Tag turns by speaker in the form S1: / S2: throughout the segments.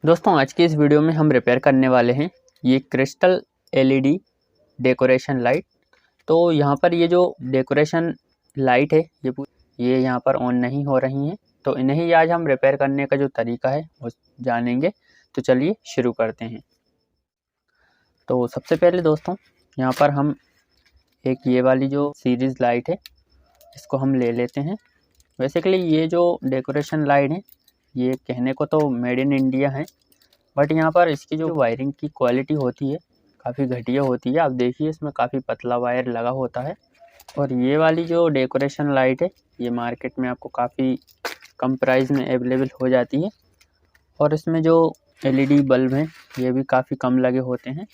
S1: दोस्तों आज की इस वीडियो में हम रिपेयर करने वाले हैं ये क्रिस्टल एलईडी डेकोरेशन लाइट। तो यहाँ पर ये जो डेकोरेशन लाइट है ये यहाँ पर ऑन नहीं हो रही हैं, तो इन्हें ही आज हम रिपेयर करने का जो तरीका है वो जानेंगे। तो चलिए शुरू करते हैं। तो सबसे पहले दोस्तों यहाँ पर हम एक ये वाली जो सीरीज़ लाइट है इसको हम ले लेते हैं। बेसिकली ये जो डेकोरेशन लाइट है ये कहने को तो मेड इन इंडिया है, बट यहाँ पर इसकी जो वायरिंग की क्वालिटी होती है काफ़ी घटिया होती है। आप देखिए इसमें काफ़ी पतला वायर लगा होता है। और ये वाली जो डेकोरेशन लाइट है ये मार्केट में आपको काफ़ी कम प्राइस में अवेलेबल हो जाती है। और इसमें जो एलईडी बल्ब हैं ये भी काफ़ी कम लगे होते हैं।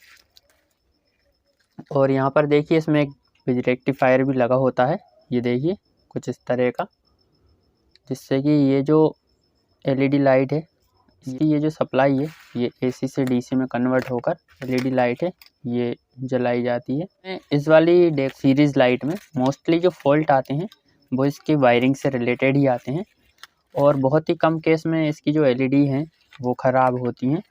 S1: और यहाँ पर देखिए इसमें एक बिज रेक्टिफायर भी लगा होता है, ये देखिए कुछ इस तरह का, जिससे कि ये जो एलईडी लाइट है इसकी ये जो सप्लाई है ये एसी से डीसी में कन्वर्ट होकर एलईडी लाइट है ये जलाई जाती है। इस वाली सीरीज़ लाइट में मोस्टली जो फॉल्ट आते हैं वो इसकी वायरिंग से रिलेटेड ही आते हैं, और बहुत ही कम केस में इसकी जो एलईडी हैं वो ख़राब होती हैं।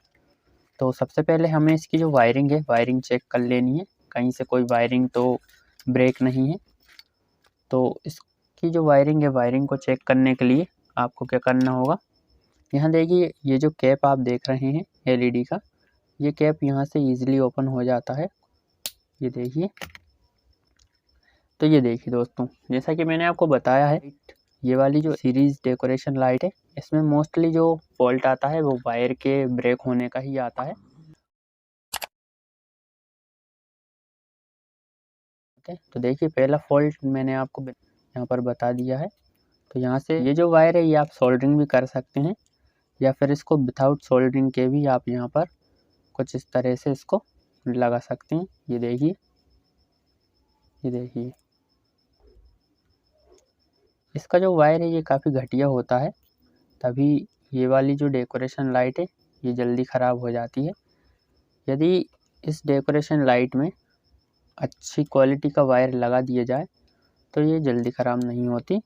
S1: तो सबसे पहले हमें इसकी जो वायरिंग है वायरिंग चेक कर लेनी है, कहीं से कोई वायरिंग तो ब्रेक नहीं है। तो इसकी जो वायरिंग है वायरिंग को चेक करने के लिए आपको क्या करना होगा, यहाँ देखिए ये जो कैप आप देख रहे हैं एलईडी का, ये कैप यहाँ से इजीली ओपन हो जाता है, ये देखिए। तो ये देखिए दोस्तों जैसा कि मैंने आपको बताया है ये वाली जो सीरीज़ डेकोरेशन लाइट है इसमें मोस्टली जो फॉल्ट आता है वो वायर के ब्रेक होने का ही आता है। तो देखिए पहला फॉल्ट मैंने आपको यहाँ पर बता दिया है। तो यहाँ से ये जो वायर है ये आप सोल्डरिंग भी कर सकते हैं, या फिर इसको विदाउट सोल्डरिंग के भी आप यहाँ पर कुछ इस तरह से इसको लगा सकते हैं। ये देखिए इसका जो वायर है ये काफ़ी घटिया होता है, तभी ये वाली जो डेकोरेशन लाइट है ये जल्दी ख़राब हो जाती है। यदि इस डेकोरेशन लाइट में अच्छी क्वालिटी का वायर लगा दिया जाए तो ये जल्दी ख़राब नहीं होती,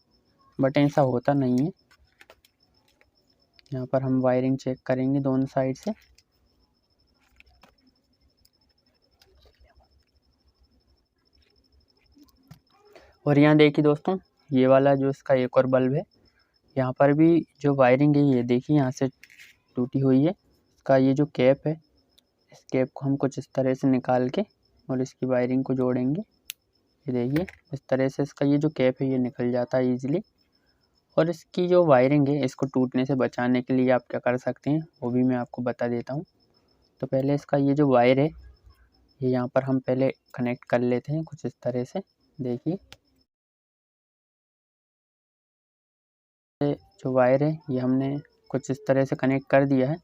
S1: बट ऐसा होता नहीं है। यहाँ पर हम वायरिंग चेक करेंगे दोनों साइड से। और यहाँ देखिए दोस्तों ये वाला जो इसका एक और बल्ब है यहाँ पर भी जो वायरिंग है ये देखिए यहाँ से टूटी हुई है। इसका ये जो कैप है इस कैप को हम कुछ इस तरह से निकाल के और इसकी वायरिंग को जोड़ेंगे। ये देखिए इस तरह से इसका ये जो कैप है ये निकल जाता है ईजिली। और इसकी जो वायरिंग है इसको टूटने से बचाने के लिए आप क्या कर सकते हैं वो भी मैं आपको बता देता हूँ। तो पहले इसका ये जो वायर है ये यहाँ पर हम पहले कनेक्ट कर लेते हैं कुछ इस तरह से। देखिए जो वायर है ये हमने कुछ इस तरह से कनेक्ट कर दिया है।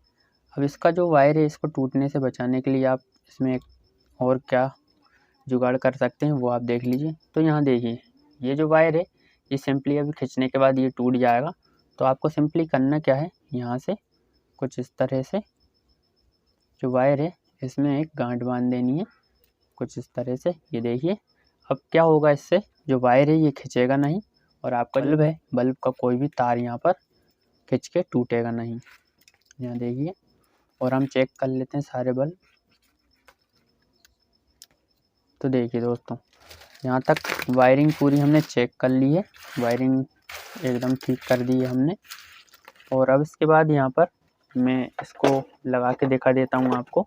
S1: अब इसका जो वायर है इसको टूटने से बचाने के लिए आप इसमें एक और क्या जुगाड़ कर सकते हैं वो आप देख लीजिए। तो यहाँ देखिए ये जो वायर है ये सिंपली अभी खींचने के बाद ये टूट जाएगा। तो आपको सिंपली करना क्या है, यहाँ से कुछ इस तरह से जो वायर है इसमें एक गांठ बांध देनी है कुछ इस तरह से। ये देखिए अब क्या होगा, इससे जो वायर है ये खींचेगा नहीं और आपका बल्ब है बल्ब का कोई भी तार यहाँ पर खींच के टूटेगा नहीं। यहाँ देखिए और हम चेक कर लेते हैं सारे बल्ब। तो देखिए दोस्तों यहाँ तक वायरिंग पूरी हमने चेक कर ली है, वायरिंग एकदम ठीक कर दी है हमने। और अब इसके बाद यहाँ पर मैं इसको लगा के दिखा देता हूँ आपको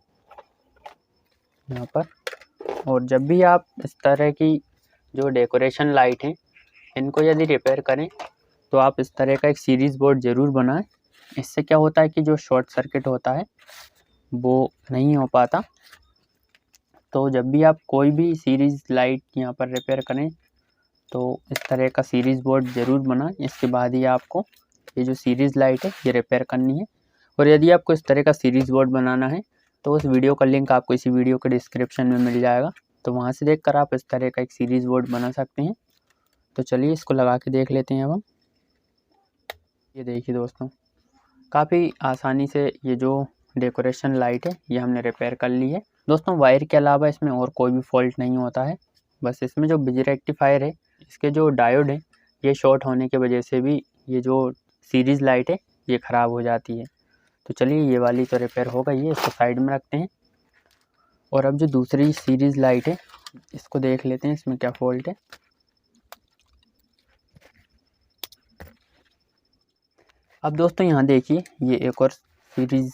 S1: यहाँ पर। और जब भी आप इस तरह की जो डेकोरेशन लाइट हैं इनको यदि रिपेयर करें तो आप इस तरह का एक सीरीज़ बोर्ड ज़रूर बनाएं। इससे क्या होता है कि जो शॉर्ट सर्किट होता है वो नहीं हो पाता। तो जब भी आप कोई भी सीरीज़ लाइट यहाँ पर रिपेयर करें तो इस तरह का सीरीज़ बोर्ड ज़रूर बनाएं। इसके बाद ही आपको ये जो सीरीज़ लाइट है ये रिपेयर करनी है। और यदि आपको इस तरह का सीरीज़ बोर्ड बनाना है तो उस वीडियो का लिंक आपको इसी वीडियो के डिस्क्रिप्शन में मिल जाएगा, तो वहाँ से देखकर आप इस तरह का एक सीरीज़ बोर्ड बना सकते हैं। तो चलिए इसको लगा के देख लेते हैं अब हम। ये देखिए दोस्तों काफ़ी आसानी से ये जो डेकोरेशन लाइट है ये हमने रिपेयर कर ली है। दोस्तों वायर के अलावा इसमें और कोई भी फॉल्ट नहीं होता है, बस इसमें जो बिज रेक्टिफायर है इसके जो डायोड है ये शॉर्ट होने की वजह से भी ये जो सीरीज़ लाइट है ये ख़राब हो जाती है। तो चलिए ये वाली तो रिपेयर हो गई है, इसको साइड में रखते हैं। और अब जो दूसरी सीरीज़ लाइट है इसको देख लेते हैं इसमें क्या फॉल्ट है। अब दोस्तों यहाँ देखिए ये एक और सीरीज़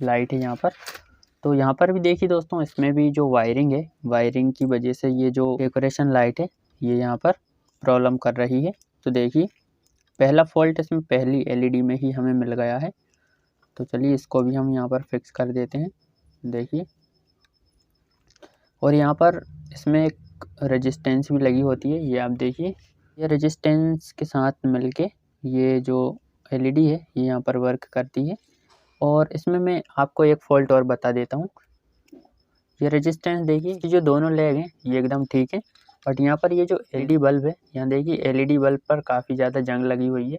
S1: लाइट है यहाँ पर। तो यहाँ पर भी देखिए दोस्तों, इसमें भी जो वायरिंग है, वायरिंग की वजह से ये जो डेकोरेशन लाइट है ये यहाँ पर प्रॉब्लम कर रही है। तो देखिए पहला फॉल्ट इसमें पहली एलईडी में ही हमें मिल गया है। तो चलिए इसको भी हम यहाँ पर फिक्स कर देते हैं। देखिए, और यहाँ पर इसमें एक रेजिस्टेंस भी लगी होती है, ये आप देखिए। ये रेजिस्टेंस के साथ मिलके ये जो एलईडी है ये यहाँ पर वर्क करती है। और इसमें मैं आपको एक फॉल्ट और बता देता हूँ। ये रेजिस्टेंस देखिए कि जो दोनों लेग हैं ये एकदम ठीक है, बट यहाँ पर ये जो एलईडी बल्ब है, यहाँ देखिए एलईडी बल्ब पर काफ़ी ज़्यादा जंग लगी हुई है।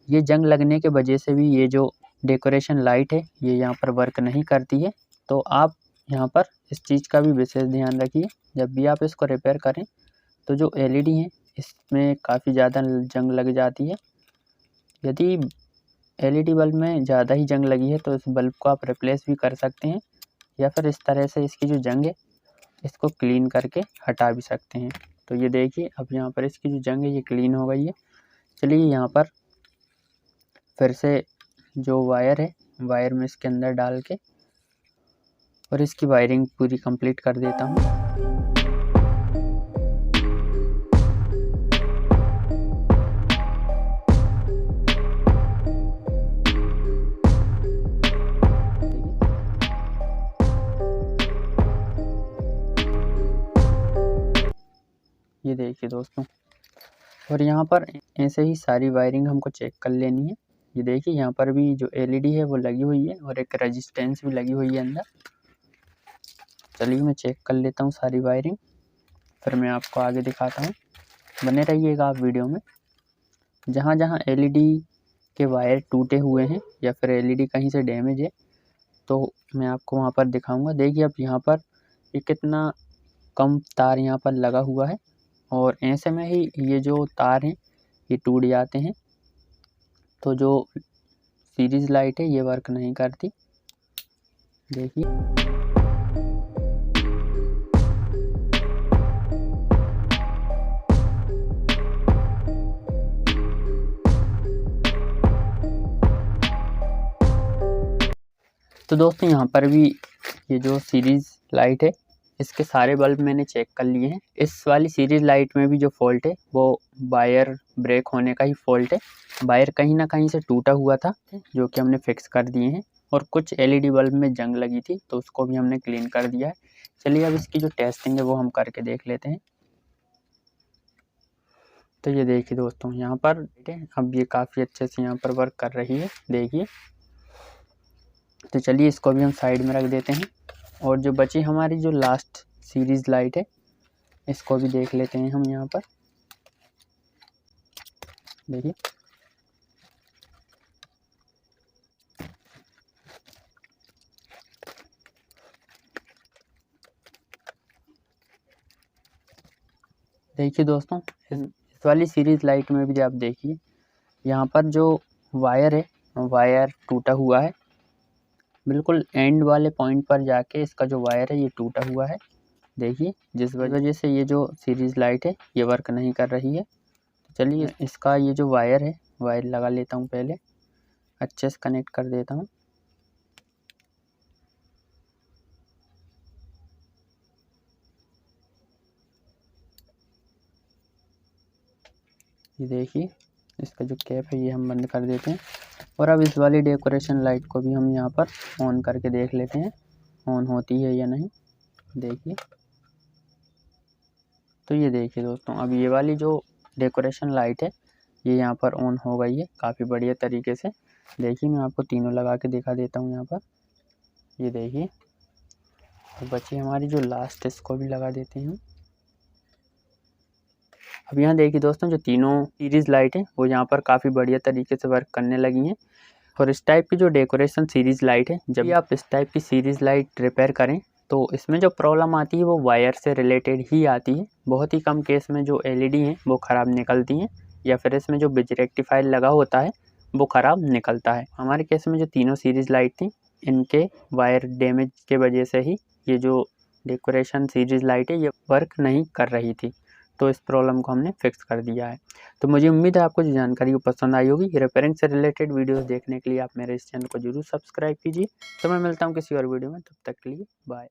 S1: ये जंग लगने के वजह से भी ये जो डेकोरेशन लाइट है ये यहाँ पर वर्क नहीं करती है। तो आप यहाँ पर इस चीज़ का भी विशेष ध्यान रखिए, जब भी आप इसको रिपेयर करें तो जो एलईडी है इसमें काफ़ी ज़्यादा जंग लग जाती है। यदि एलईडी बल्ब में ज़्यादा ही जंग लगी है तो इस बल्ब को आप रिप्लेस भी कर सकते हैं, या फिर इस तरह से इसकी जो जंग है इसको क्लीन करके हटा भी सकते हैं। तो ये देखिए अब यहाँ पर इसकी जो जंग है ये क्लीन हो गई है। चलिए यहाँ पर फिर से जो वायर है वायर में इसके अंदर डाल के और इसकी वायरिंग पूरी कंप्लीट कर देता हूँ। ये देखिए दोस्तों, और यहाँ पर ऐसे ही सारी वायरिंग हमको चेक कर लेनी है। ये देखिए यहाँ पर भी जो एलईडी है वो लगी हुई है और एक रेजिस्टेंस भी लगी हुई है अंदर। चलिए मैं चेक कर लेता हूँ सारी वायरिंग, फिर मैं आपको आगे दिखाता हूँ। बने रहिएगा आप वीडियो में। जहाँ जहाँ एलईडी के वायर टूटे हुए हैं या फिर एलईडी कहीं से डैमेज है तो मैं आपको वहाँ पर दिखाऊँगा। देखिए अब यहाँ पर ये कितना कम तार यहाँ पर लगा हुआ है, और ऐसे में ही ये जो तार हैं ये टूट जाते हैं। तो जो सीरीज़ लाइट है ये वर्क नहीं करती। देखिए तो दोस्तों यहाँ पर भी ये जो सीरीज़ लाइट है इसके सारे बल्ब मैंने चेक कर लिए हैं। इस वाली सीरीज़ लाइट में भी जो फॉल्ट है वो वायर ब्रेक होने का ही फॉल्ट है। वायर कहीं ना कहीं से टूटा हुआ था जो कि हमने फिक्स कर दिए हैं, और कुछ एलईडी बल्ब में जंग लगी थी तो उसको भी हमने क्लीन कर दिया है। चलिए अब इसकी जो टेस्टिंग है वो हम करके देख लेते हैं। तो ये देखिए दोस्तों यहाँ पर अब ये काफ़ी अच्छे से यहाँ पर वर्क कर रही है, देखिए। तो चलिए इसको भी हम साइड में रख देते हैं, और जो बची हमारी जो लास्ट सीरीज़ लाइट है इसको भी देख लेते हैं हम यहाँ पर। देखिए देखिए दोस्तों, इस वाली सीरीज़ लाइट में भी आप देखिए यहाँ पर जो वायर है वायर टूटा हुआ है, बिल्कुल एंड वाले पॉइंट पर जाके इसका जो वायर है ये टूटा हुआ है। देखिए जिस वजह से ये जो सीरीज़ लाइट है ये वर्क नहीं कर रही है। चलिए इसका ये जो वायर है वायर लगा लेता हूँ, पहले अच्छे से कनेक्ट कर देता हूँ। ये देखिए इसका जो कैप है ये हम बंद कर देते हैं, और अब इस वाली डेकोरेशन लाइट को भी हम यहाँ पर ऑन करके देख लेते हैं ऑन होती है या नहीं। देखिए तो ये देखिए दोस्तों, अब ये वाली जो डेकोरेशन लाइट है ये यहाँ पर ऑन हो गई है काफ़ी बढ़िया तरीके से। देखिए मैं आपको तीनों लगा के दिखा देता हूँ यहाँ पर। ये देखिए तो बची हमारी जो लास्ट इसको भी लगा देते हैं। अब यहाँ देखिए दोस्तों, जो तीनों सीरीज़ लाइट है वो यहाँ पर काफ़ी बढ़िया तरीके से वर्क करने लगी हैं। और इस टाइप की जो डेकोरेशन सीरीज़ लाइट है, जब भी आप इस टाइप की सीरीज़ लाइट रिपेयर करें तो इसमें जो प्रॉब्लम आती है वो वायर से रिलेटेड ही आती है। बहुत ही कम केस में जो एलईडी हैं वो ख़राब निकलती हैं, या फिर इसमें जो बिज रेक्टिफायर लगा होता है वो ख़राब निकलता है। हमारे केस में जो तीनों सीरीज़ लाइट थी, इनके वायर डैमेज के वजह से ही ये जो डेकोरेशन सीरीज़ लाइट है ये वर्क नहीं कर रही थी, तो इस प्रॉब्लम को हमने फिक्स कर दिया है। तो मुझे उम्मीद है आपको जो जानकारी वो पसंद आई होगी। रिपेयरिंग से रिलेटेड वीडियोस देखने के लिए आप मेरे इस चैनल को जरूर सब्सक्राइब कीजिए। तो मैं मिलता हूँ किसी और वीडियो में, तब तक के लिए बाय।